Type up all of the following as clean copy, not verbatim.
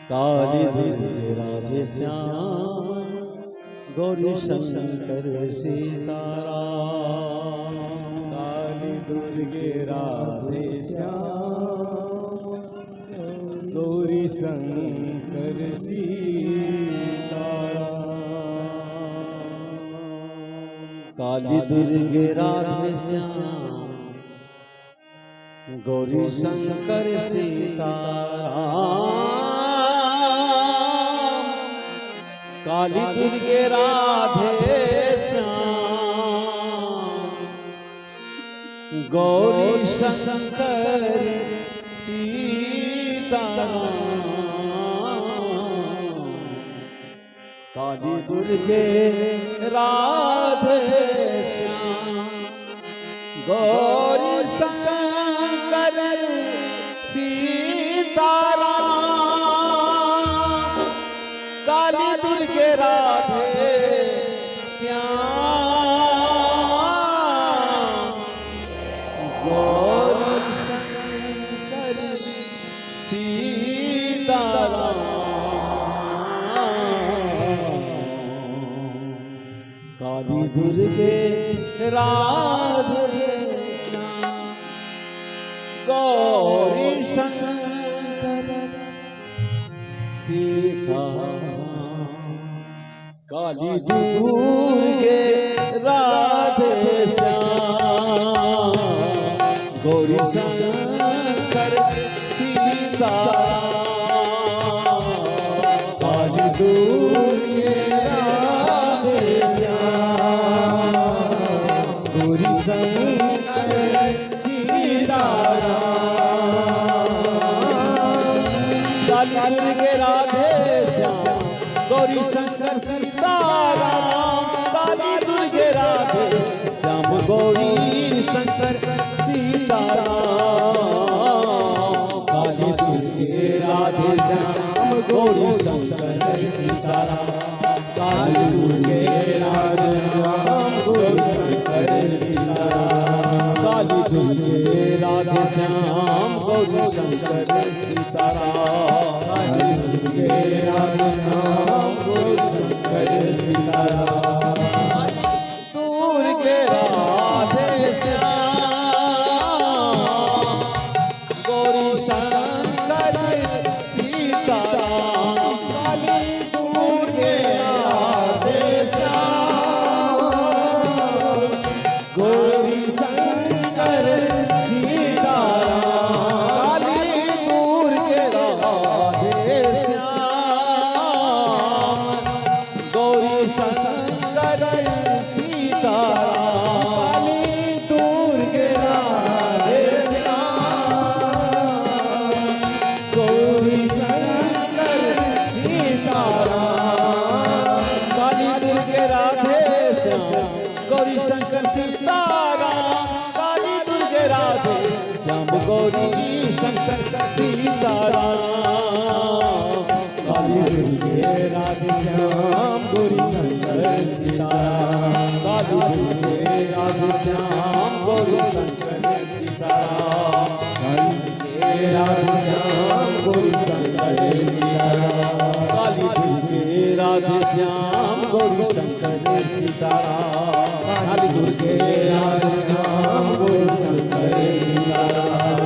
Kali Durge Radhe Shyam Gauri Shankar Sitaram. Kali Durge Radhe Shyam Gauri Shankar Sitaram. Kali Durge Radhe Shyam Gauri Shankar Sitaram. Kali Durge Radhe Shyam Gauri Shankar Sitaram. Kali Durge Radhe Shyam Gauri Shankar Sitaram. Kali Durge Radhe Shyam Gauri Shankar Sitaram. Kali Durge Radhe Shyam Gauri Shankar Sitaram. Kali Durge Radhe Shyam Gauri Shankar Sitaram. Kali Durge Radhe Shyam Gauri Shankar Sitaram. Kali Durge Radhe Shyam Gauri Shankar Sitaram. Kali Durge Radhe Shyam Gauri Shankar Sitaram. Kali Durge Radhe Shyam Gauri Shankar Sitaram. Kali Durge Radhe Shyam Gauri Shankar Sitaram. Kali Durge Radhe Shyam Gauri Shankar Sitaram. Kali Durge Radhe Shyam Gauri Shankar Sitaram. Durge Radhe Shyam Gauri Shankar Sitaram. Kali Durge Radhe Shyam Gauri Shankar Sitaram. Kali Durge Radhe Shyam Gauri Shankar Sitaram. Kali Durge Radhe Shyam Gauri Shankar Sitaram. Kali Durge Radhe Shyam Gauri Shankar Sitaram. Kali Durge Radhe Shyam Gauri Shankar Sitaram. Kali Durge Radhe Shyam Gauri Shankar Sitaram. Kali Durge Radhe Shyam Gauri Shankar Sitaram. Kali Durge Radhe Shyam Gauri Shankar Sitaram. Kali Durge Radhe Shyam Gauri Shankar Sitaram. Kali Durge Radhe Shyam Gauri Shankar Sitaram. Kali Durge Radhe Shyam Gauri Shankar Sitaram.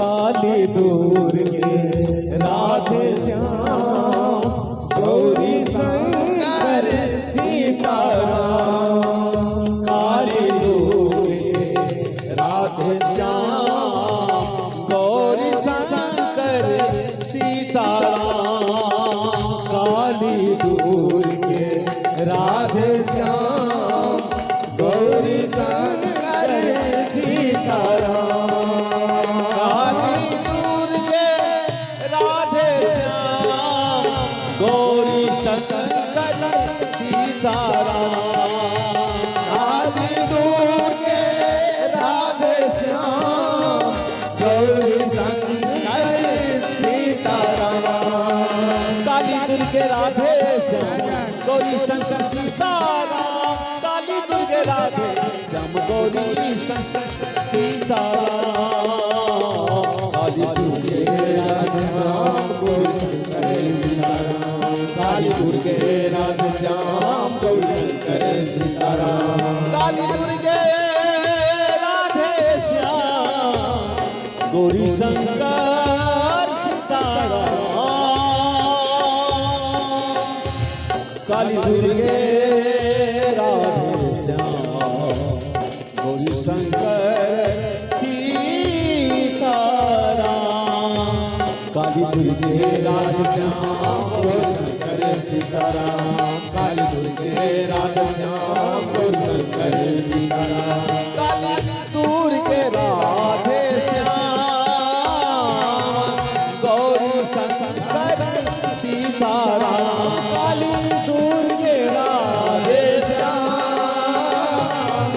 Kali Durge Radhe Shyam Gauri Shankar Sitaram. Kali Durge Radhe Shyam Gauri Shankar Sitaram. Kali Durge Radhe Shyam Gauri Shankar Sitaram. Kali Durge Radhe Shyam Gauri Shankar Sitaram. Kali Durge Radhe Shyam Gauri Shankar Sitaram. Kali Durge Radhe Shyam Gauri Shankar Sitaram Kali Durge Radhe Shyam Gauri Shankar Sitaram Kali Durge Radhe Shyam Gauri Shankar Sitaram Kali Durge Radhe Shyam Gauri Shankar Sitaram Kali Durge Radhe Shyam Gauri Shankar Sitaram Kali Durge Radhe Shyam Gauri Shankar Sitaram Kali Durge Radhe Shyam Gauri Shankar Sitaram Kali Durge Radhe Shyam Gauri Shankar Sitaram Kali Durge Radhe Shyam Gauri Shankar Sitaram Kali Durge Radhe Shyam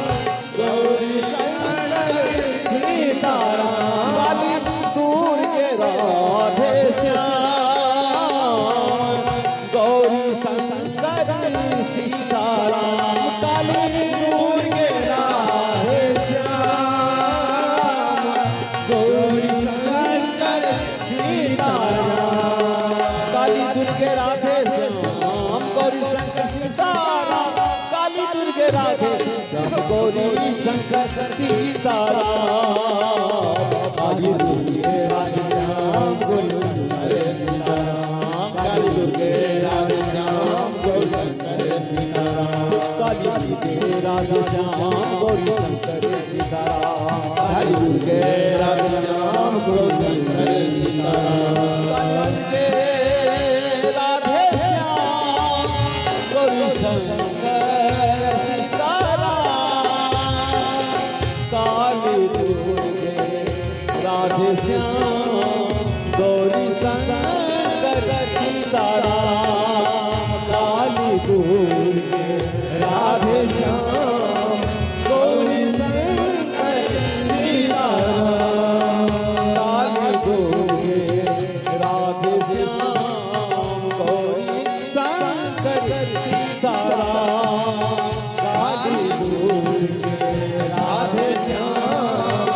Gauri Shankar Sitaram Kali Durge Radhe Shyam Gauri Shankar Sitaram Kali Durge Radhe Shyam Gauri Shankar Sitaram Kali Durge Radhe Shyam Gauri Shankar Sitaram Kali Durge Radhe Shyam Gauri Shankar Sitaram Kali Durge Radhe Shyam Gauri Shankar Sitaram Kali Durge Radhe Shyam Gauri Shankar Sitaram Kali Durge Radhe Shyam Gauri Shankar Sitaram Kali Durge Radhe Shyam Gauri Shankar Sitaram Kali Durge Radhe Shyam Gauri Shankar Sitaram Kali Durge Radhe Shyam Gauri Shankar Sitaram Kali Durge Radhe Shyam Gauri Shankar Sitaram Kali Durge Radhe Shyam Gauri Shankar Sitaram Kali Durge Radhe Shyam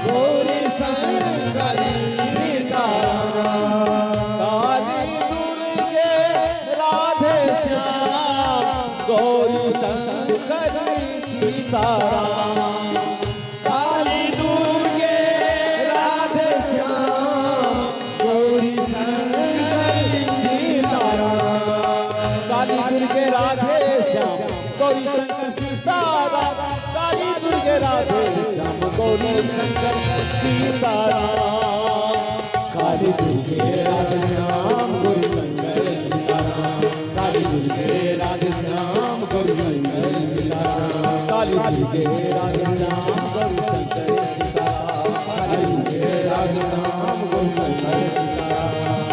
Gauri Shankar Sitaram Kali Durge Radhe Shyam Gauri Shankar Sitaram Kali Durge Radhe Shyam Gauri Shankar Sitaram Kali Durge Radhe Shyam Gauri Shankar Sitaram Kali Durge Radhe Shyam Gauri Shankar Sitaram Kali Durge Radhe Shyam Gauri Shankar Sitaram Kali Durge Radhe Shyam Gauri Shankar Sitaram Kali Durge Radhe Shyam Gauri Shankar Sitaram